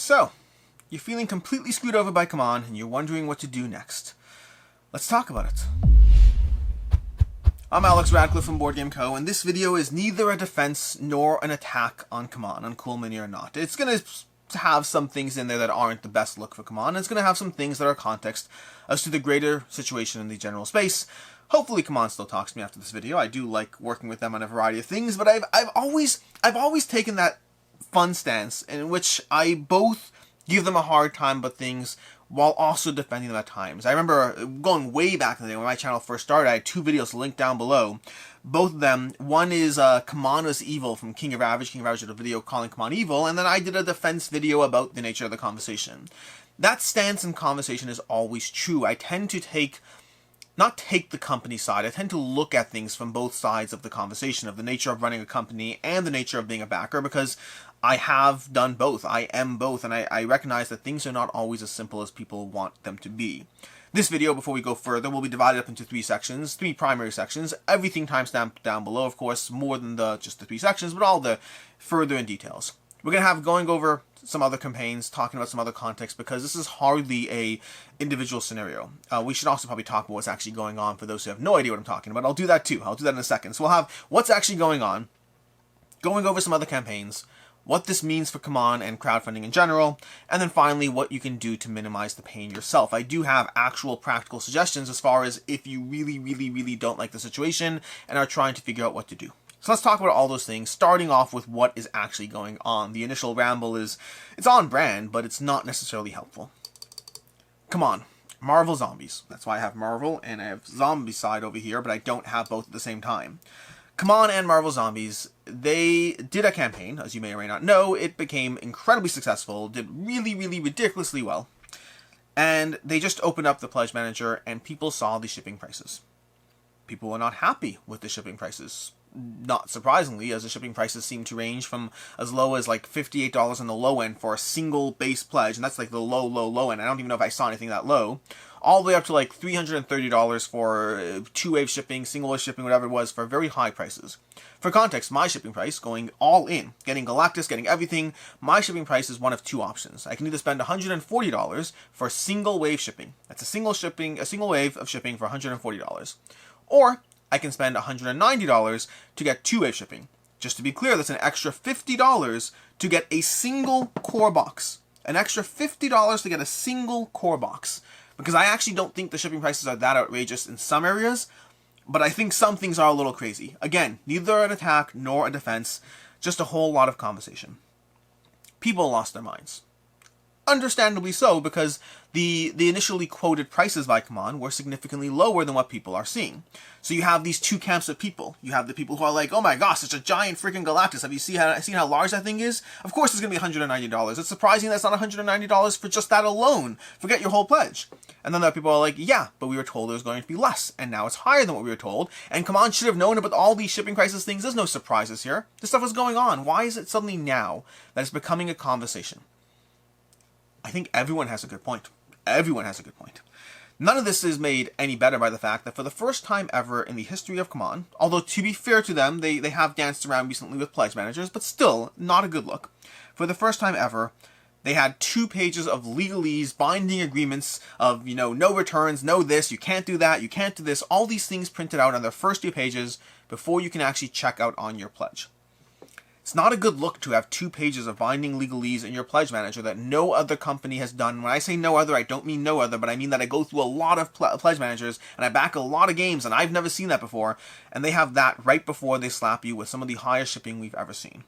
So, you're feeling completely screwed over by CMON and you're wondering what to do next. Let's talk about it. I'm Alex Radcliffe from Board Game Co, and this video is neither a defense nor an attack on CMON, on Cool Mini or not. It's going to have some things in there that aren't the best look for CMON, and it's going to have some things that are context as to the greater situation in the general space. Hopefully CMON still talks to me after this video. I do like working with them on a variety of things, but I've always taken that fun stance in which I both give them a hard time about things while also defending them at times. I remember going way back in the day when my channel first started, I had two videos linked down below. Both of them, one is CMON was evil from King of Ravage. King of Ravage did a video calling CMON evil, and then I did a defense video about the nature of the conversation. That stance in conversation is always true. I tend to not take the company side, I tend to look at things from both sides of the conversation, of the nature of running a company and the nature of being a backer, because I have done both. I am both, and I recognize that things are not always as simple as people want them to be. This video, before we go further, will be divided up into three sections, three primary sections, everything timestamped down below, of course, more than just the three sections, but all the further in details. We're going to have going over some other campaigns, talking about some other context, because this is hardly a individual scenario. We should also probably talk about what's actually going on for those who have no idea what I'm talking about. I'll do that too. I'll do that in a second. So we'll have what's actually going on, going over some other campaigns, what this means for CMON and crowdfunding in general, and then finally what you can do to minimize the pain yourself. I do have actual practical suggestions as far as if you really don't like the situation and are trying to figure out what to do. So let's talk about all those things, starting off with what is actually going on. The initial ramble it's on brand, but it's not necessarily helpful. CMON, Marvel Zombies. That's why I have Marvel, and I have Zombie side over here, but I don't have both at the same time. CMON and Marvel Zombies, they did a campaign, as you may or may not know. It became incredibly successful, did really ridiculously well. And they just opened up the Pledge Manager, and people saw the shipping prices. People were not happy with the shipping prices. Not surprisingly, as the shipping prices seem to range from as low as like $58 on the low end for a single base pledge, and that's like the low end. I don't even know if I saw anything that low. All the way up to like $330 for two-wave shipping, single-wave shipping, whatever it was, for very high prices. For context, my shipping price, going all in, getting Galactus, getting everything, my shipping price is one of two options. I can either spend $140 for single-wave shipping. That's a single wave of shipping for $140. Or I can spend $190 to get two-wave shipping. Just to be clear, that's an extra $50 to get a single core box. An extra $50 to get a single core box. Because I actually don't think the shipping prices are that outrageous in some areas, but I think some things are a little crazy. Again, neither an attack nor a defense, just a whole lot of conversation. People lost their minds. Understandably so, because the initially quoted prices by CMON were significantly lower than what people are seeing. So you have these two camps of people. You have the people who are like, oh my gosh, such a giant freaking Galactus. Have you seen how large that thing is? Of course it's going to be $190. It's surprising that's not $190 for just that alone. Forget your whole pledge. And then there are people who are like, yeah, but we were told it was going to be less, and now it's higher than what we were told. And CMON should have known about all these shipping prices things. There's no surprises here. This stuff was going on. Why is it suddenly now that it's becoming a conversation? I think everyone has a good point. Everyone has a good point. None of this is made any better by the fact that for the first time ever in the history of CMON, although to be fair to them, they have danced around recently with pledge managers, but still not a good look. For the first time ever, they had 2 pages of legalese, binding agreements of, no returns, no this, you can't do that, you can't do this, all these things printed out on their first 2 pages before you can actually check out on your pledge. It's not a good look to have 2 pages of binding legalese in your pledge manager that no other company has done. When I say no other, I don't mean no other, but I mean that I go through a lot of pledge managers and I back a lot of games, and I've never seen that before, and they have that right before they slap you with some of the highest shipping we've ever seen.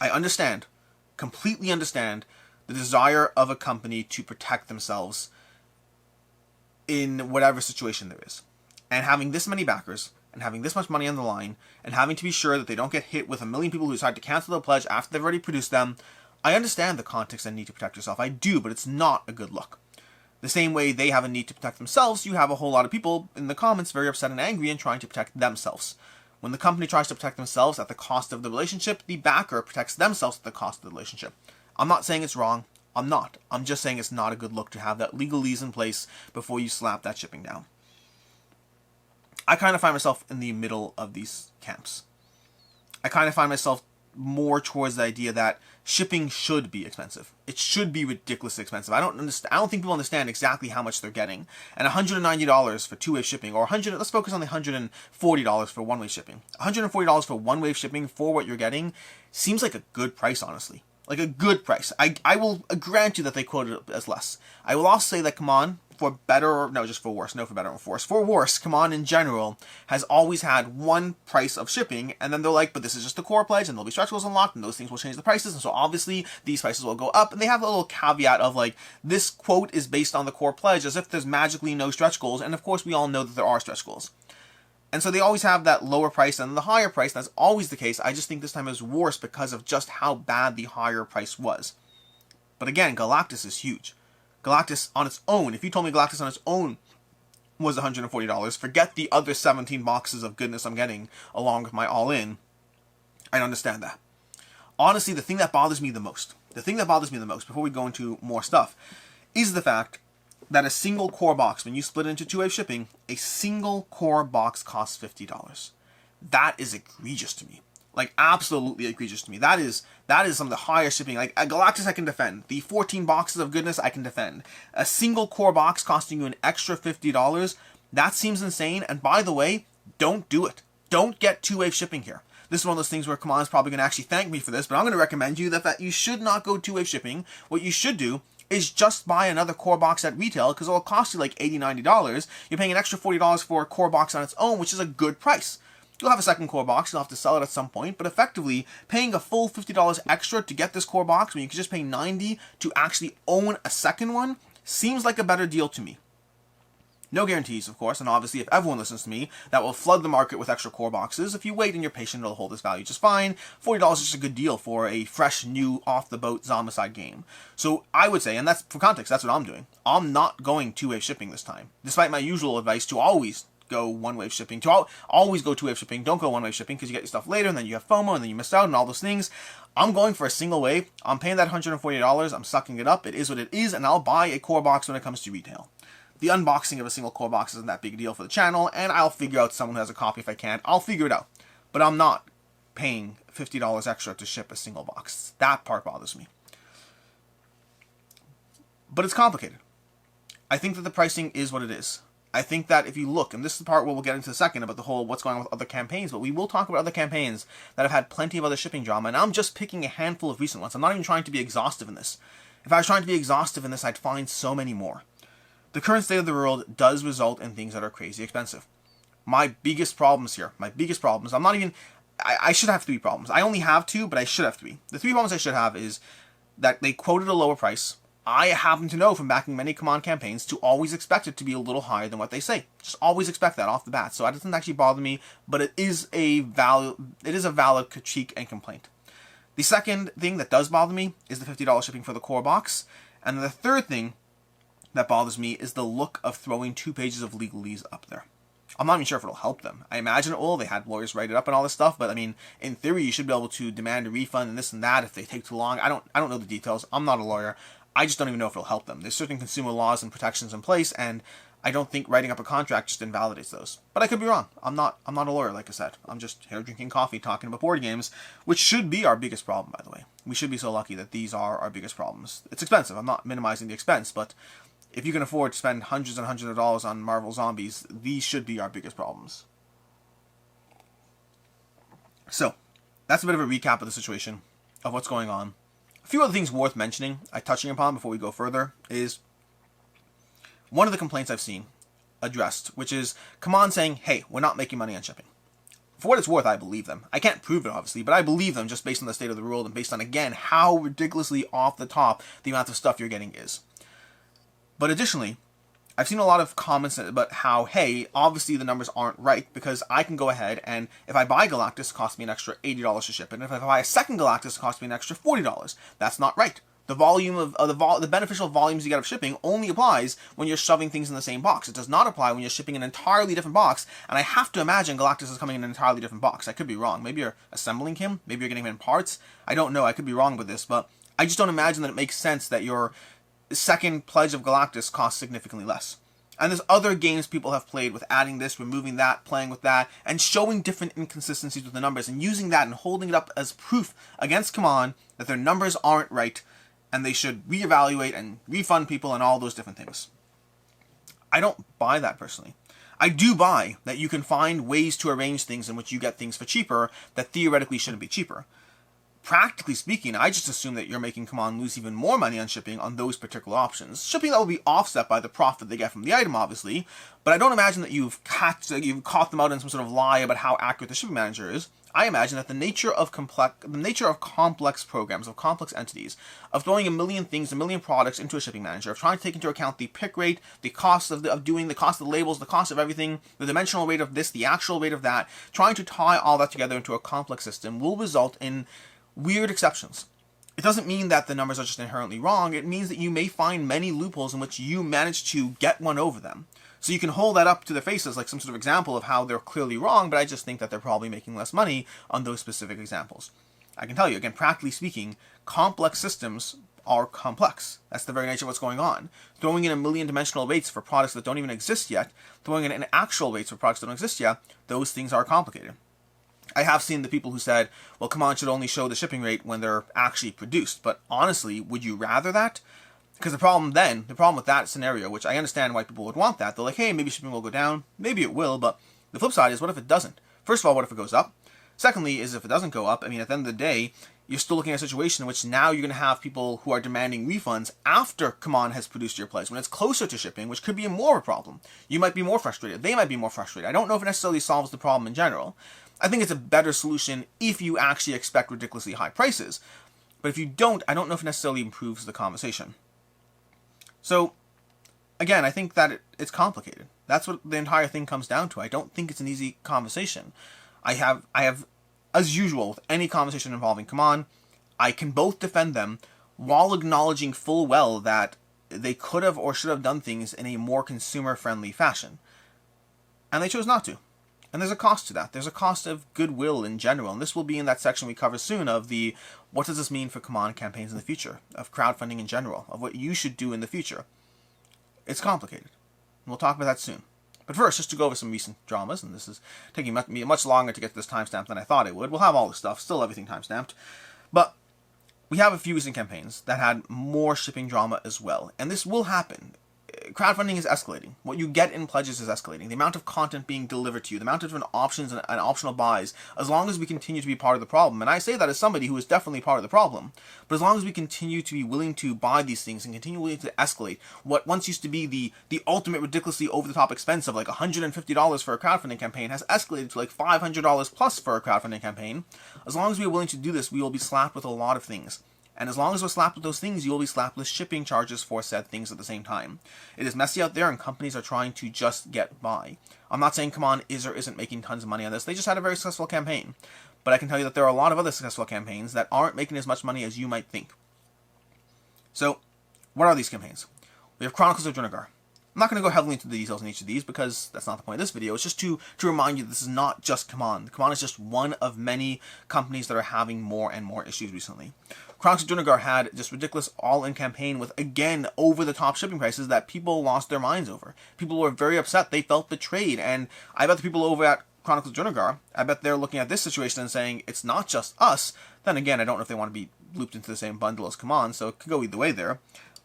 I understand, completely understand, the desire of a company to protect themselves in whatever situation there is. And having this many backers, and having this much money on the line, and having to be sure that they don't get hit with a million people who decide to cancel the pledge after they've already produced them, I understand the context and need to protect yourself. I do, but it's not a good look. The same way they have a need to protect themselves, you have a whole lot of people in the comments very upset and angry and trying to protect themselves. When the company tries to protect themselves at the cost of the relationship, the backer protects themselves at the cost of the relationship. I'm not saying it's wrong. I'm not. I'm just saying it's not a good look to have that legalese in place before you slap that shipping down. I kind of find myself in the middle of these camps. I kind of find myself more towards the idea that shipping should be expensive. It should be ridiculously expensive. I don't think people understand exactly how much they're getting. And $190 for two-way shipping, or let's focus on the $140 for one-way shipping. $140 for one-way shipping for what you're getting seems like a good price, honestly. Like a good price. I will grant you that they quoted it as less. I will also say that CMON, for better, or no, just for worse, no, for better or for worse. For worse, CMON in general has always had one price of shipping, and then they're like, but this is just the core pledge, and there'll be stretch goals unlocked, and those things will change the prices, and so obviously these prices will go up, and they have a little caveat of like, this quote is based on the core pledge, as if there's magically no stretch goals, and of course we all know that there are stretch goals. And so they always have that lower price and the higher price. That's always the case. I just think this time is worse because of just how bad the higher price was. But again, Galactus is huge. Galactus on its own, if you told me Galactus on its own was $140, forget the other 17 boxes of goodness I'm getting along with my all-in, I'd understand that. Honestly, the thing that bothers me the most, before we go into more stuff, is the fact that a single core box, when you split it into two-way shipping, a single core box costs $50. That is egregious to me. Like, absolutely egregious to me. That is some of the highest shipping. Like, a Galactus I can defend. The 14 boxes of goodness I can defend. A single core box costing you an extra $50, that seems insane. And by the way, don't do it. Don't get two-way shipping here. This is one of those things where CMON is probably going to actually thank me for this, but I'm going to recommend you that you should not go two-way shipping. What you should do is just buy another core box at retail, because it'll cost you like $80, $90. You're paying an extra $40 for a core box on its own, which is a good price. You'll have a second core box, you'll have to sell it at some point, but effectively, paying a full $50 extra to get this core box when you could just pay $90 to actually own a second one seems like a better deal to me. No guarantees, of course, and obviously if everyone listens to me, that will flood the market with extra core boxes. If you wait and you're patient, it'll hold its value just fine. $40 is just a good deal for a fresh, new, off-the-boat Zombicide game. So I would say, and that's for context, that's what I'm doing. I'm not going two-way shipping this time, despite my usual advice to always go one-way shipping, to always go two-way shipping. Don't go one-way shipping because you get your stuff later, and then you have FOMO, and then you miss out, and all those things. I'm going for a single way. I'm paying that $140. I'm sucking it up. It is what it is, and I'll buy a core box when it comes to retail. The unboxing of a single core box isn't that big a deal for the channel, and I'll figure out someone who has a copy if I can. I'll figure it out. But I'm not paying $50 extra to ship a single box. That part bothers me. But it's complicated. I think that the pricing is what it is. I think that if you look, and this is the part where we'll get into in a second about the whole what's going on with other campaigns, but we will talk about other campaigns that have had plenty of other shipping drama, and I'm just picking a handful of recent ones. I'm not even trying to be exhaustive in this. If I was trying to be exhaustive in this, I'd find so many more. The current state of the world does result in things that are crazy expensive. My biggest problems here, I'm not even, I should have 3 problems. I only have 2, but I should have 3. The 3 problems I should have is that they quoted a lower price. I happen to know from backing many CMON campaigns to always expect it to be a little higher than what they say. Just always expect that off the bat. So that doesn't actually bother me, but it is a valid critique and complaint. The second thing that does bother me is the $50 shipping for the core box. And then the third thing that bothers me is the look of throwing 2 pages of legalese up there. I'm not even sure if it'll help them. I imagine it will. They had lawyers write it up and all this stuff, but I mean, in theory, you should be able to demand a refund and this and that if they take too long. I don't know the details. I'm not a lawyer. I just don't even know if it'll help them. There's certain consumer laws and protections in place, and I don't think writing up a contract just invalidates those. But I could be wrong. I'm not a lawyer, like I said. I'm just here drinking coffee, talking about board games, which should be our biggest problem, by the way. We should be so lucky that these are our biggest problems. It's expensive. I'm not minimizing the expense, but if you can afford to spend hundreds and hundreds of dollars on Marvel Zombies, these should be our biggest problems. So, that's a bit of a recap of the situation, of what's going on. A few other things worth mentioning, touching upon before we go further, is one of the complaints I've seen addressed, which is CMON saying, hey, we're not making money on shipping. For what it's worth, I believe them. I can't prove it, obviously, but I believe them just based on the state of the world and based on, again, how ridiculously off the top the amount of stuff you're getting is. But additionally, I've seen a lot of comments about how, hey, obviously the numbers aren't right because I can go ahead and if I buy Galactus, it costs me an extra $80 to ship it. And if I buy a second Galactus, it costs me an extra $40. That's not right. The volume of the beneficial volumes you get of shipping only applies when you're shoving things in the same box. It does not apply when you're shipping an entirely different box. And I have to imagine Galactus is coming in an entirely different box. I could be wrong. Maybe you're assembling him. Maybe you're getting him in parts. I don't know. I could be wrong with this, but I just don't imagine that it makes sense that your second pledge of Galactus costs significantly less. And there's other games people have played with adding this, removing that, playing with that, and showing different inconsistencies with the numbers, and using that and holding it up as proof against CMON that their numbers aren't right, and they should reevaluate and refund people and all those different things. I don't buy that personally. I do buy that you can find ways to arrange things in which you get things for cheaper that theoretically shouldn't be cheaper. Practically speaking, I just assume that you're making CMON lose even more money on shipping on those particular options. Shipping that will be offset by the profit they get from the item, obviously, but I don't imagine that you've caught them out in some sort of lie about how accurate the shipping manager is. I imagine that the nature of complex programs, of complex entities, of throwing a million things, a million products into a shipping manager, of trying to take into account the pick rate, the cost of doing, the cost of the labels, the cost of everything, the dimensional rate of this, the actual rate of that, trying to tie all that together into a complex system will result in weird exceptions. It doesn't mean that the numbers are just inherently wrong. It means that you may find many loopholes in which you manage to get one over them. So you can hold that up to their faces like some sort of example of how they're clearly wrong, but I just think that they're probably making less money on those specific examples. I can tell you, again, practically speaking, complex systems are complex. That's the very nature of what's going on. Throwing in a million dimensional rates for products that don't even exist yet, throwing in actual rates for products that don't exist yet, those things are complicated. I have seen the people who said, well, CMON should only show the shipping rate when they're actually produced. But honestly, would you rather that? Because the problem with that scenario, which I understand why people would want that, they're like, hey, maybe shipping will go down. Maybe it will, but the flip side is, what if it doesn't? First of all, what if it goes up? Secondly, is if it doesn't go up, I mean, at the end of the day, you're still looking at a situation in which now you're going to have people who are demanding refunds after CMON has produced your pledge, when it's closer to shipping, which could be more of a problem. You might be more frustrated. They might be more frustrated. I don't know if it necessarily solves the problem in general. I think it's a better solution if you actually expect ridiculously high prices. But if you don't, I don't know if it necessarily improves the conversation. So, again, I think that it's complicated. That's what the entire thing comes down to. I don't think it's an easy conversation. I have, as usual, with any conversation involving CMON, I can both defend them while acknowledging full well that they could have or should have done things in a more consumer-friendly fashion. And they chose not to. And there's a cost to that. There's a cost of goodwill in general. And this will be in that section we cover soon of the what does this mean for CMON campaigns in the future, of crowdfunding in general, of what you should do in the future. It's complicated. And we'll talk about that soon. But first, just to go over some recent dramas, and this is taking me much longer to get to this timestamp than I thought it would. We'll have all this stuff, still everything timestamped. But we have a few recent campaigns that had more shipping drama as well. And this will happen. Crowdfunding is escalating. What you get in pledges is escalating. The amount of content being delivered to you, the amount of different options and optional buys, as long as we continue to be part of the problem, and I say that as somebody who is definitely part of the problem, but as long as we continue to be willing to buy these things and continue to escalate what once used to be the ultimate ridiculously over-the-top expense of like $150 for a crowdfunding campaign has escalated to like $500 plus for a crowdfunding campaign, as long as we are willing to do this, we will be slapped with a lot of things. And as long as we're slapped with those things, you will be slapped with shipping charges for said things at the same time. It is messy out there, and companies are trying to just get by. I'm not saying CMON is or isn't making tons of money on this. They just had a very successful campaign. But I can tell you that there are a lot of other successful campaigns that aren't making as much money as you might think. So, what are these campaigns? We have Chronicles of Drunagar. I'm not going to go heavily into the details in each of these because that's not the point of this video. It's just to remind you that this is not just CMON. CMON is just one of many companies that are having more and more issues recently. Chronicles of Drunagar had just ridiculous all-in campaign with, again, over-the-top shipping prices that people lost their minds over. People were very upset. They felt betrayed. And I bet the people over at Chronicles of Drunagar, I bet they're looking at this situation and saying, it's not just us. Then again, I don't know if they want to be looped into the same bundle as CMON, so it could go either way there.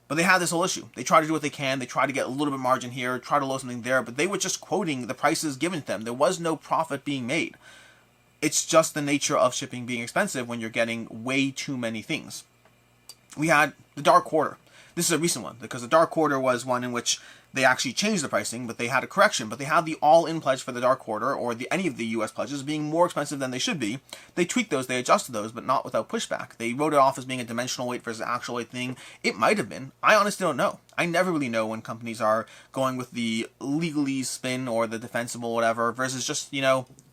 But they had this whole issue. They try to do what they can. They try to get a little bit margin here, try to load something there, but they were just quoting the prices given to them. There was no profit being made. It's just the nature of shipping being expensive when you're getting way too many things. We had the Dark Quarter. This is a recent one, because the Dark Quarter was one in which they actually changed the pricing, but they had a correction. But they had the all-in pledge for the Dark Quarter, or any of the US pledges, being more expensive than they should be. They tweaked those, they adjusted those, but not without pushback. They wrote it off as being a dimensional weight versus actual weight thing. It might have been. I honestly don't know. I never really know when companies are going with the legalese spin or the defensible whatever versus just,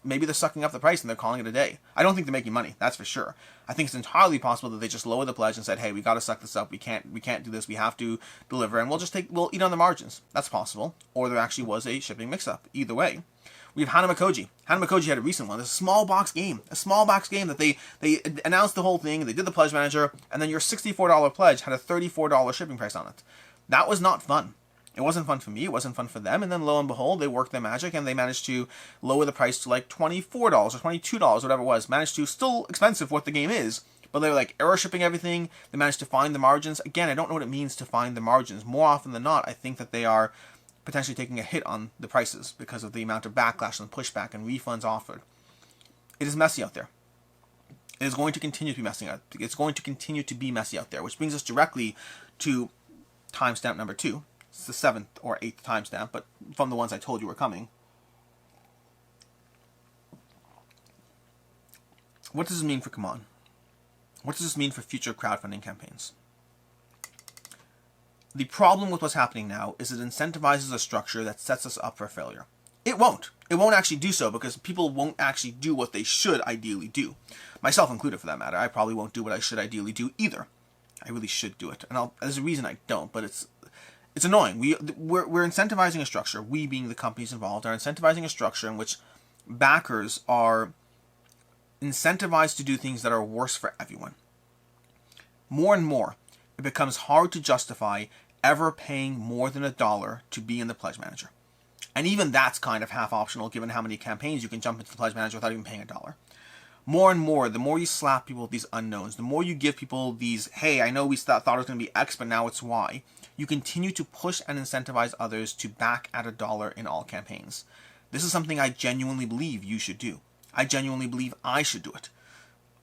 maybe they're sucking up the price and they're calling it a day. I don't think they're making money, that's for sure. I think it's entirely possible that they just lowered the pledge and said, hey, we got to suck this up. We can't do this. We have to deliver, and we'll eat on the margins. That's possible. Or there actually was a shipping mix-up. Either way. We have Hanamakoji. Hanamakoji had a recent one. This small box game. A small box game that they announced the whole thing, they did the pledge manager, and then your $64 pledge had a $34 shipping price on it. That was not fun. It wasn't fun for me, it wasn't fun for them, and then lo and behold, they worked their magic and they managed to lower the price to like $24 or $22, whatever it was. Managed to, still expensive for what the game is, but they were like error shipping everything. They managed to find the margins. Again, I don't know what it means to find the margins. More often than not, I think that they are potentially taking a hit on the prices because of the amount of backlash and pushback and refunds offered. It is messy out there. It is going to continue to be messy out. It's going to continue to be messy out there, which brings us directly to timestamp number 2. It's the 7th or 8th timestamp, but from the ones I told you were coming. What does this mean for CMON? What does this mean for future crowdfunding campaigns? The problem with what's happening now is it incentivizes a structure that sets us up for failure. It won't. It won't actually do so because people won't actually do what they should ideally do. Myself included, for that matter. I probably won't do what I should ideally do either. I really should do it. And there's a reason I don't, but it's annoying. We're incentivizing a structure, we being the companies involved, are incentivizing a structure in which backers are incentivized to do things that are worse for everyone. More and more, it becomes hard to justify ever paying more than $1 to be in the Pledge Manager. And even that's kind of half optional given how many campaigns you can jump into the Pledge Manager without even paying $1. More and more, the more you slap people with these unknowns, the more you give people these, hey, I know we thought it was going to be X, but now it's Y, you continue to push and incentivize others to back at $1 in all campaigns. This is something I genuinely believe you should do. I genuinely believe I should do it.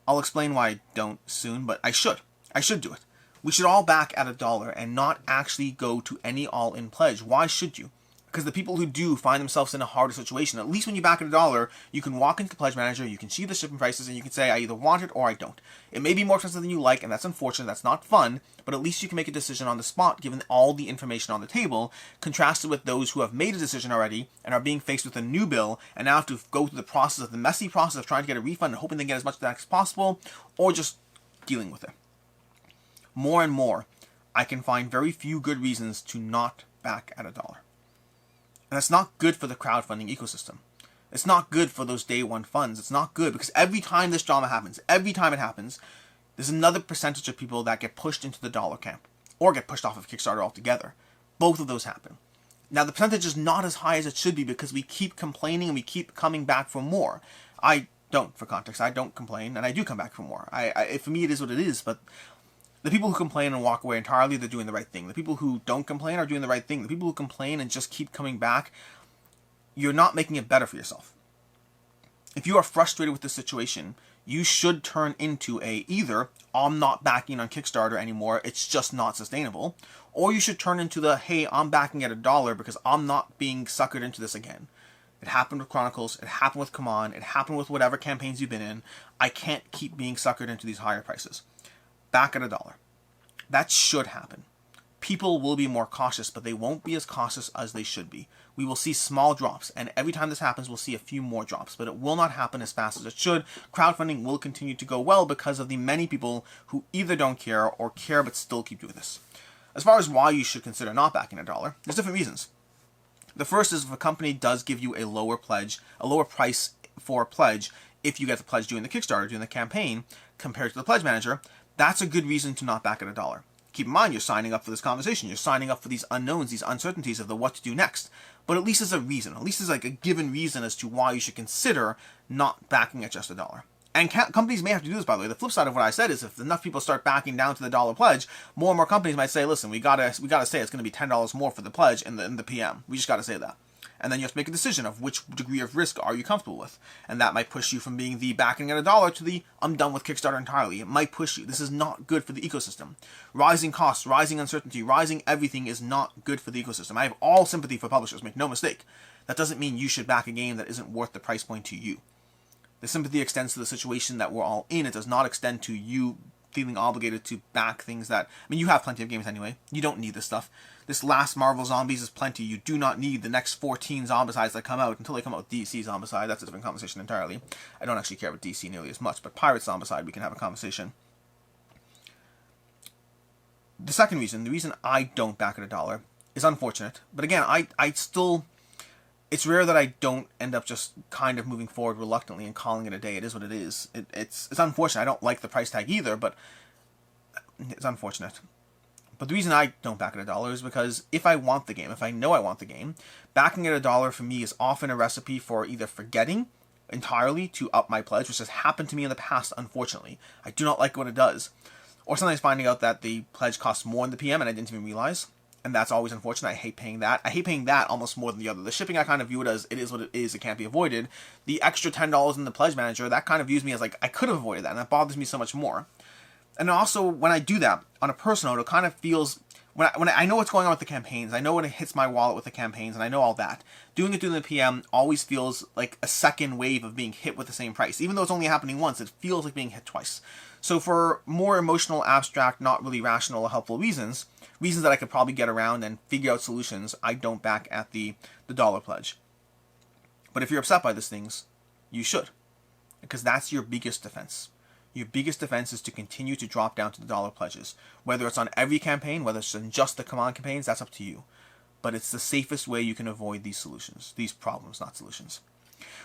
I'll explain why I don't soon, but I should. I should do it. We should all back at $1 and not actually go to any all-in pledge. Why should you? Because the people who do find themselves in a harder situation. At least when you back at $1, you can walk into the Pledge Manager, you can see the shipping prices, and you can say, I either want it or I don't. It may be more expensive than you like, and that's unfortunate, that's not fun, but at least you can make a decision on the spot given all the information on the table, contrasted with those who have made a decision already and are being faced with a new bill and now have to go through the messy process of trying to get a refund and hoping they get as much back as possible, or just dealing with it. More and more, I can find very few good reasons to not back at $1. And that's not good for the crowdfunding ecosystem. It's not good for those day one funds. It's not good because every time this drama happens, every time it happens, there's another percentage of people that get pushed into the dollar camp or get pushed off of Kickstarter altogether. Both of those happen. Now, the percentage is not as high as it should be because we keep complaining and we keep coming back for more. I don't, for context. I don't complain, and I do come back for more. For me, it is what it is, but the people who complain and walk away entirely, they're doing the right thing. The people who don't complain are doing the right thing. The people who complain and just keep coming back, you're not making it better for yourself. If you are frustrated with the situation, you should turn into either, I'm not backing on Kickstarter anymore, it's just not sustainable, or you should turn into hey, I'm backing at $1 because I'm not being suckered into this again. It happened with Chronicles, it happened with CMON, it happened with whatever campaigns you've been in. I can't keep being suckered into these higher prices. Back at $1. That should happen. People will be more cautious, but they won't be as cautious as they should be. We will see small drops, and every time this happens, we'll see a few more drops, but it will not happen as fast as it should. Crowdfunding will continue to go well because of the many people who either don't care or care but still keep doing this. As far as why you should consider not backing $1, there's different reasons. The first is if a company does give you a lower price for a pledge if you get the pledge during the Kickstarter, during the campaign, compared to the Pledge Manager, that's a good reason to not back at $1. Keep in mind, you're signing up for this conversation. You're signing up for these unknowns, these uncertainties of the what to do next. But at least there's a reason. At least there's like a given reason as to why you should consider not backing at just $1. And companies may have to do this, by the way. The flip side of what I said is if enough people start backing down to the $1 pledge, more and more companies might say, listen, we gotta say it's going to be $10 more for the pledge in the PM. We just got to say that. And then you have to make a decision of which degree of risk are you comfortable with. And that might push you from being the backing at $1 to the I'm done with Kickstarter entirely. It might push you. This is not good for the ecosystem. Rising costs, rising uncertainty, rising everything is not good for the ecosystem. I have all sympathy for publishers, make no mistake. That doesn't mean you should back a game that isn't worth the price point to you. The sympathy extends to the situation that we're all in. It does not extend to you feeling obligated to back things that... I mean, you have plenty of games anyway. You don't need this stuff. This last Marvel Zombies is plenty. You do not need the next 14 Zombicides that come out until they come out with DC Zombicide. That's a different conversation entirely. I don't actually care about DC nearly as much, but Pirate Zombicide, we can have a conversation. The second reason, the reason I don't back at $1 is unfortunate. But again, I still... It's rare that I don't end up just kind of moving forward reluctantly and calling it a day. It is what it is. It's unfortunate. I don't like the price tag either, but it's unfortunate. But the reason I don't back at $1 is because if I want the game, if I know I want the game, backing at $1 for me is often a recipe for either forgetting entirely to up my pledge, which has happened to me in the past, unfortunately. I do not like what it does. Or sometimes finding out that the pledge costs more in the PM and I didn't even realize. And that's always unfortunate. I hate paying that. I hate paying that almost more than the other. The shipping, I kind of view it as it is what it is. It can't be avoided. The extra $10 in the pledge manager, that kind of views me as like, I could have avoided that. And that bothers me so much more. And also, when I do that, on a personal note, it kind of feels, when I know what's going on with the campaigns, I know when it hits my wallet with the campaigns, and I know all that, doing it during the PM always feels like a second wave of being hit with the same price. Even though it's only happening once, it feels like being hit twice. So for more emotional, abstract, not really rational or helpful reasons that I could probably get around and figure out solutions, I don't back at the dollar pledge. But if you're upset by these things, you should. Because that's your biggest defense. Your biggest defense is to continue to drop down to the dollar pledges. Whether it's on every campaign, whether it's in just the CMON campaigns, that's up to you. But it's the safest way you can avoid these solutions. These problems, not solutions.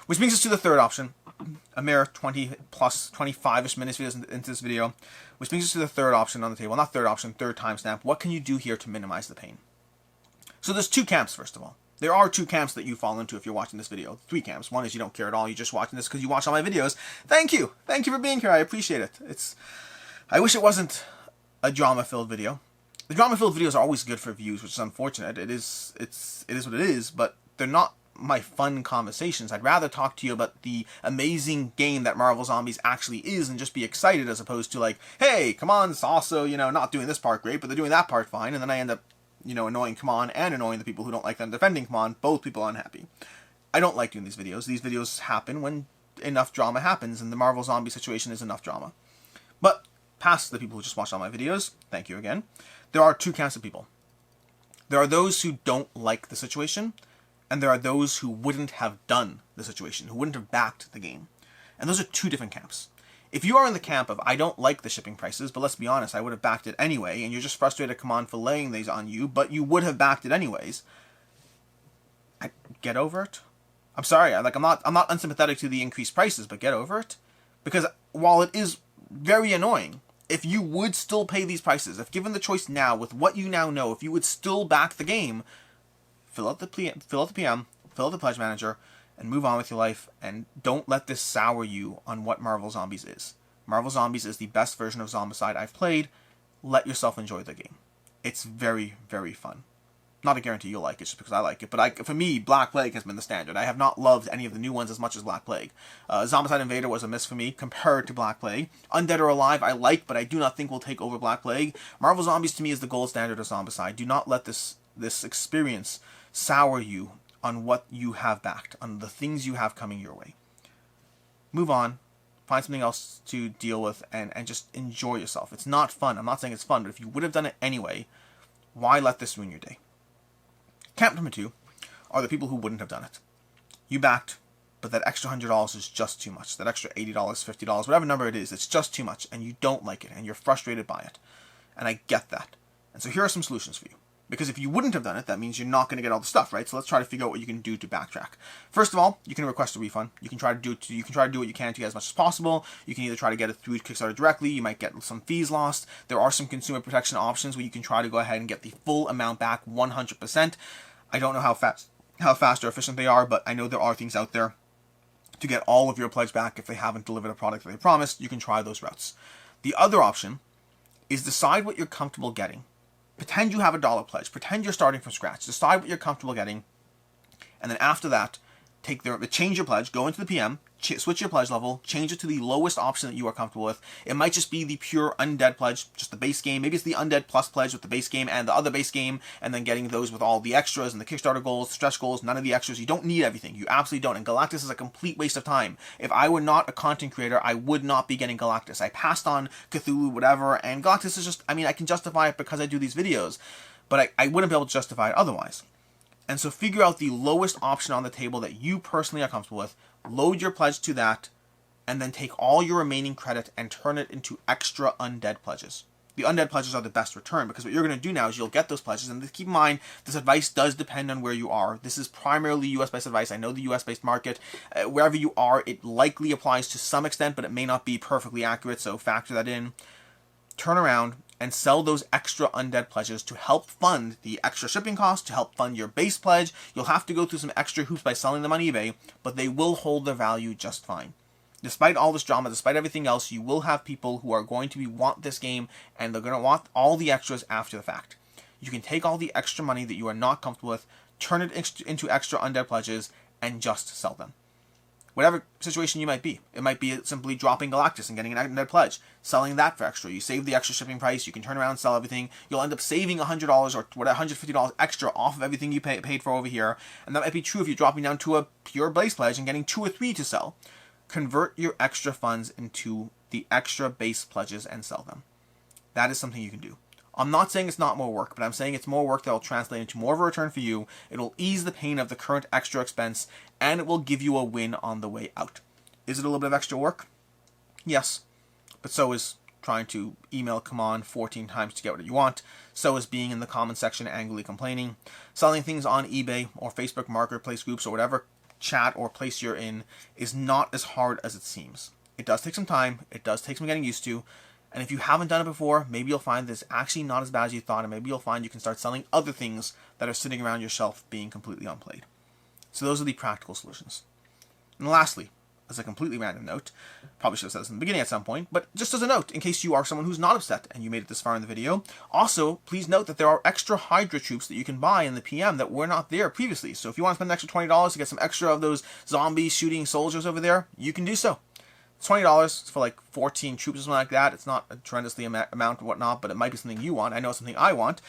Which brings us to the third option. A mere 20 plus 25-ish minutes into this video. Which brings us to the third option on the table. Not third option, third timestamp. What can you do here to minimize the pain? So there's two camps, first of all. There are two camps that you fall into if you're watching this video. Three camps. One is you don't care at all. You're just watching this because you watch all my videos. Thank you. Thank you for being here. I appreciate it. I wish it wasn't a drama-filled video. The drama-filled videos are always good for views, which is unfortunate. It is what it is, but they're not my fun conversations. I'd rather talk to you about the amazing game that Marvel Zombies actually is and just be excited as opposed to like, hey, come on, it's also, not doing this part great, but they're doing that part fine, and then I end up annoying CMON and annoying the people who don't like them defending CMON, both people unhappy. I don't like doing these videos. These videos happen when enough drama happens, and the Marvel Zombie situation is enough drama. But past the people who just watched all my videos, thank you again, there are two camps of people. There are those who don't like the situation, and there are those who wouldn't have done the situation, who wouldn't have backed the game. And those are two different camps. If you are in the camp of, I don't like the shipping prices, but let's be honest, I would have backed it anyway, and you're just frustrated at CMON for laying these on you, but you would have backed it anyways, get over it. I'm sorry, I'm not unsympathetic to the increased prices, but get over it. Because while it is very annoying, if you would still pay these prices, if given the choice now, with what you now know, if you would still back the game, fill out the PM, fill out the pledge manager, and move on with your life, and don't let this sour you on what Marvel Zombies is. Marvel Zombies is the best version of Zombicide I've played. Let yourself enjoy the game. It's very, very fun. Not a guarantee you'll like it just because I like it, but for me, Black Plague has been the standard. I have not loved any of the new ones as much as Black Plague. Zombicide Invader was a miss for me compared to Black Plague. Undead or Alive I like, but I do not think will take over Black Plague. Marvel Zombies to me is the gold standard of Zombicide. Do not let this experience sour you on what you have backed, on the things you have coming your way. Move on, find something else to deal with, and just enjoy yourself. It's not fun. I'm not saying it's fun, but if you would have done it anyway, why let this ruin your day? Camp number 2 are the people who wouldn't have done it. You backed, but that extra $100 is just too much. That extra $80, $50, whatever number it is, it's just too much, and you don't like it, and you're frustrated by it. And I get that. And so here are some solutions for you. Because if you wouldn't have done it, that means you're not going to get all the stuff, right? So let's try to figure out what you can do to backtrack. First of all, you can request a refund. You can try to do what you can to get as much as possible. You can either try to get it through Kickstarter directly. You might get some fees lost. There are some consumer protection options where you can try to go ahead and get the full amount back 100%. I don't know how fast or efficient they are, but I know there are things out there to get all of your pledge back if they haven't delivered a product that they promised. You can try those routes. The other option is decide what you're comfortable getting. Pretend you have $1 pledge. Pretend you're starting from scratch. Decide what you're comfortable getting. And then after that, change your pledge, go into the PM, switch your pledge level, change it to the lowest option that you are comfortable with. It might just be the pure undead pledge, just the base game. Maybe it's the undead plus pledge with the base game and the other base game, and then getting those with all the extras and the Kickstarter goals, the stretch goals, none of the extras. You don't need everything. You absolutely don't. And Galactus is a complete waste of time. If I were not a content creator, I would not be getting Galactus. I passed on Cthulhu, whatever, and Galactus is just, I can justify it because I do these videos, but I wouldn't be able to justify it otherwise. And so figure out the lowest option on the table that you personally are comfortable with, load your pledge to that, and then take all your remaining credit and turn it into extra undead pledges. The undead pledges are the best return, because what you're going to do now is you'll get those pledges, and keep in mind, this advice does depend on where you are. This is primarily US-based advice. I know the US-based market. Wherever you are, it likely applies to some extent, but it may not be perfectly accurate, so factor that in. Turn around and sell those extra undead pledges to help fund the extra shipping costs, to help fund your base pledge. You'll have to go through some extra hoops by selling them on eBay, but they will hold their value just fine. Despite all this drama, despite everything else, you will have people who are going to want this game, and they're going to want all the extras after the fact. You can take all the extra money that you are not comfortable with, turn it into extra undead pledges, and just sell them. Whatever situation you might be. It might be simply dropping Galactus and getting an undead pledge, selling that for extra. You save the extra shipping price, you can turn around and sell everything. You'll end up saving $100 or $150 extra off of everything you paid for over here. And that might be true if you're dropping down to a pure base pledge and getting 2 or 3 to sell. Convert your extra funds into the extra base pledges and sell them. That is something you can do. I'm not saying it's not more work, but I'm saying it's more work that will translate into more of a return for you. It'll ease the pain of the current extra expense, and it will give you a win on the way out. Is it a little bit of extra work? Yes. But so is trying to email CMON 14 times to get what you want. So is being in the comment section angrily complaining. Selling things on eBay or Facebook Marketplace groups or whatever chat or place you're in is not as hard as it seems. It does take some time. It does take some getting used to. And if you haven't done it before, maybe you'll find this actually not as bad as you thought, and maybe you'll find you can start selling other things that are sitting around your shelf being completely unplayed. So those are the practical solutions. And lastly, as a completely random note, probably should have said this in the beginning at some point, but just as a note, in case you are someone who's not upset and you made it this far in the video, also, please note that there are extra Hydra troops that you can buy in the PM that were not there previously. So if you want to spend an extra $20 to get some extra of those zombie shooting soldiers over there, you can do so. $20 for like 14 troops or something like that. It's not a tremendously amount and whatnot, but it might be something you want. I know it's something I want.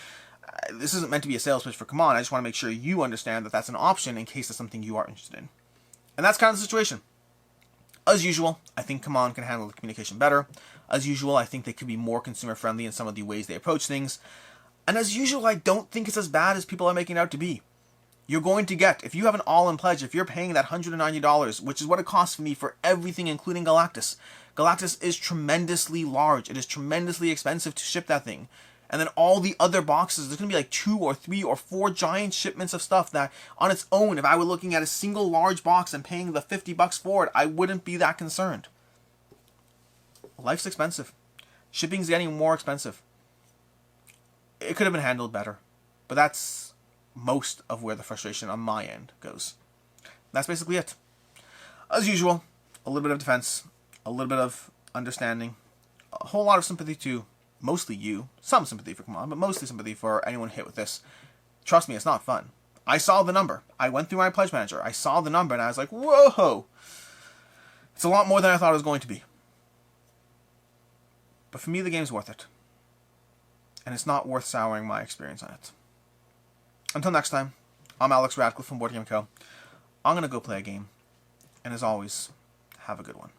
This isn't meant to be a sales pitch for CMON. I just want to make sure you understand that that's an option in case it's something you are interested in. And that's kind of the situation. As usual, I think CMON can handle the communication better. As usual, I think they could be more consumer friendly in some of the ways they approach things. And as usual, I don't think it's as bad as people are making it out to be. You're going to get, if you have an all-in pledge, if you're paying that $190, which is what it costs for me for everything, including Galactus. Galactus is tremendously large. It is tremendously expensive to ship that thing. And then all the other boxes, there's going to be like 2 or 3 or 4 giant shipments of stuff that, on its own, if I were looking at a single large box and paying the $50 for it, I wouldn't be that concerned. Life's expensive. Shipping's getting more expensive. It could have been handled better. But that's most of where the frustration on my end goes. That's basically it. As usual, a little bit of defense, a little bit of understanding, a whole lot of sympathy to mostly you, some sympathy for CMON, but mostly sympathy for anyone hit with this. Trust me, it's not fun. I saw the number. I went through my pledge manager. I saw the number and I was like, whoa! It's a lot more than I thought it was going to be. But for me, the game's worth it. And it's not worth souring my experience on it. Until next time, I'm Alex Radcliffe from Board Game Co. I'm going to go play a game. And as always, have a good one.